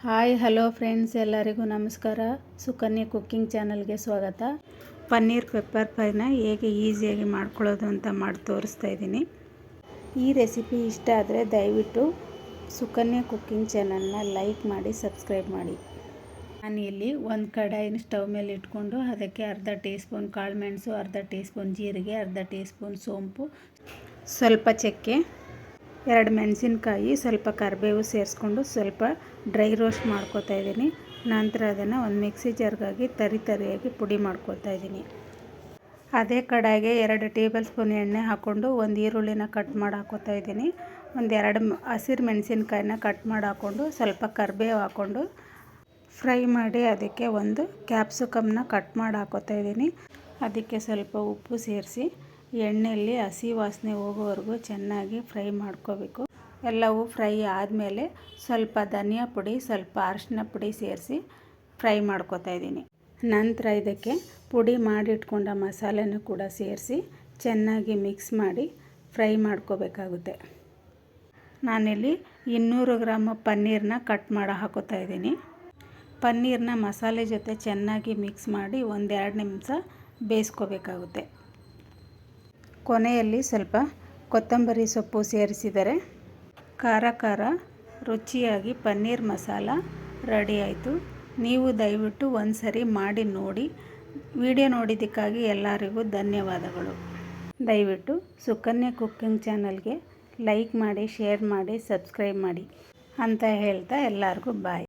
Hi hello friends, ಎಲ್ಲರಿಗೂ ನಮಸ್ಕಾರ. Sukanya cooking ಚಾನಲ್ಗೆ ಸ್ವಾಗತ. ಪನ್ನೀರ್ ಪೆಪ್ಪರ್ ಫ್ರೈನ ಹೇಗೆ ಈಸಿಯಾಗಿ ಮಾಡ್ಕೊಳ್ಳೋದು ಅಂತ ಮಾಡಿ ತೋರಿಸ್ತಾ ಇದ್ದೀನಿ. ಈ ರೆಸಿಪಿ ಇಷ್ಟ ಆದರೆ ದಯವಿಟ್ಟು ಸುಕನ್ಯಾ ಕುಕ್ಕಿಂಗ್ ಚಾನಲ್ನ ಲೈಕ್ ಮಾಡಿ, ಸಬ್ಸ್ಕ್ರೈಬ್ ಮಾಡಿ. ನಾನು ಇಲ್ಲಿ ಒಂದು ಕಡಾಯಿನ ಸ್ಟವ್ ಮೇಲೆ ಇಟ್ಕೊಂಡು ಅದಕ್ಕೆ ಅರ್ಧ ಟೀ ಸ್ಪೂನ್ ಕಾಳುಮೆಣಸು, ಅರ್ಧ ಟೀ ಸ್ಪೂನ್ ಜೀರಿಗೆ, ಅರ್ಧ ಟೀ ಸ್ಪೂನ್ ಸೋಂಪು, ಸ್ವಲ್ಪ ಚಕ್ಕೆ, 2 ಮೆಣಸಿನ್ಕಾಯಿ, ಸ್ವಲ್ಪ ಕರಿಬೇವು ಸೇರಿಸ್ಕೊಂಡು ಸ್ವಲ್ಪ ಡ್ರೈ ರೋಸ್ಟ್ ಮಾಡ್ಕೋತಾ ಇದ್ದೀನಿ. ನಂತರ ಅದನ್ನು ಒಂದು ಮಿಕ್ಸಿ ಜಾರ್ಗಾಗಿ ತರಿಯಾಗಿ ಪುಡಿ ಮಾಡ್ಕೊತಾ ಇದ್ದೀನಿ. ಅದೇ ಕಡಾಯಿಗೆ 2 ಟೇಬಲ್ ಸ್ಪೂನ್ ಎಣ್ಣೆ ಹಾಕ್ಕೊಂಡು ಒಂದು ಈರುಳ್ಳಿನ ಕಟ್ ಮಾಡಿ ಹಾಕೋತಾ ಇದ್ದೀನಿ. ಒಂದು 2 ಹಸಿರು ಮೆಣಸಿನ್ಕಾಯಿನ ಕಟ್ ಮಾಡಿ ಹಾಕ್ಕೊಂಡು ಸ್ವಲ್ಪ ಕರಿಬೇವು ಹಾಕ್ಕೊಂಡು ಫ್ರೈ ಮಾಡಿ ಅದಕ್ಕೆ ಒಂದು ಕ್ಯಾಪ್ಸಿಕಮ್ನ ಕಟ್ ಮಾಡಿ ಹಾಕೋತಾ ಇದ್ದೀನಿ. ಅದಕ್ಕೆ ಸ್ವಲ್ಪ ಉಪ್ಪು ಸೇರಿಸಿ ಎಣ್ಣೆಯಲ್ಲಿ ಹಸಿ ವಾಸನೆ ಹೋಗೋವರೆಗೂ ಚೆನ್ನಾಗಿ ಫ್ರೈ ಮಾಡ್ಕೋಬೇಕು. ಎಲ್ಲವೂ ಫ್ರೈ ಆದಮೇಲೆ ಸ್ವಲ್ಪ ಧನಿಯಾ ಪುಡಿ, ಸ್ವಲ್ಪ ಅರಿಶಿನ ಪುಡಿ ಸೇರಿಸಿ ಫ್ರೈ ಮಾಡ್ಕೋತಾ ಇದ್ದೀನಿ. ನಂತರ ಇದಕ್ಕೆ ಪುಡಿ ಮಾಡಿಟ್ಕೊಂಡ ಮಸಾಲೆನೂ ಕೂಡ ಸೇರಿಸಿ ಚೆನ್ನಾಗಿ ಮಿಕ್ಸ್ ಮಾಡಿ ಫ್ರೈ ಮಾಡ್ಕೋಬೇಕಾಗುತ್ತೆ. ನಾನಿಲ್ಲಿ 200 ಗ್ರಾಮ್ ಪನ್ನೀರನ್ನ ಕಟ್ ಮಾಡಿ ಹಾಕೋತಾ ಇದ್ದೀನಿ. ಪನ್ನೀರನ್ನ ಮಸಾಲೆ ಜೊತೆ ಚೆನ್ನಾಗಿ ಮಿಕ್ಸ್ ಮಾಡಿ 1-2 ನಿಮಿಷ ಬೇಯಿಸ್ಕೋಬೇಕಾಗುತ್ತೆ. ಕೊನೆಯಲ್ಲಿ ಸ್ವಲ್ಪ ಕೊತ್ತಂಬರಿ ಸೊಪ್ಪು ಸೇರಿಸಿದರೆ ಖಾರ ರುಚಿಯಾಗಿ ಪನ್ನೀರ್ ಮಸಾಲ ರೆಡಿ ಆಯಿತು. ನೀವು ದಯವಿಟ್ಟು ಒಂದು ಸರಿ ಮಾಡಿ ನೋಡಿ. ವಿಡಿಯೋ ನೋಡಿದ್ದಕ್ಕಾಗಿ ಎಲ್ಲರಿಗೂ ಧನ್ಯವಾದಗಳು. ದಯವಿಟ್ಟು ಸುಕನ್ಯಾ ಕುಕ್ಕಿಂಗ್ ಚಾನಲ್ಗೆ ಲೈಕ್ ಮಾಡಿ, ಶೇರ್ ಮಾಡಿ, ಸಬ್ಸ್ಕ್ರೈಬ್ ಮಾಡಿ ಅಂತ ಹೇಳ್ತಾ ಎಲ್ಲರಿಗೂ ಬಾಯ್.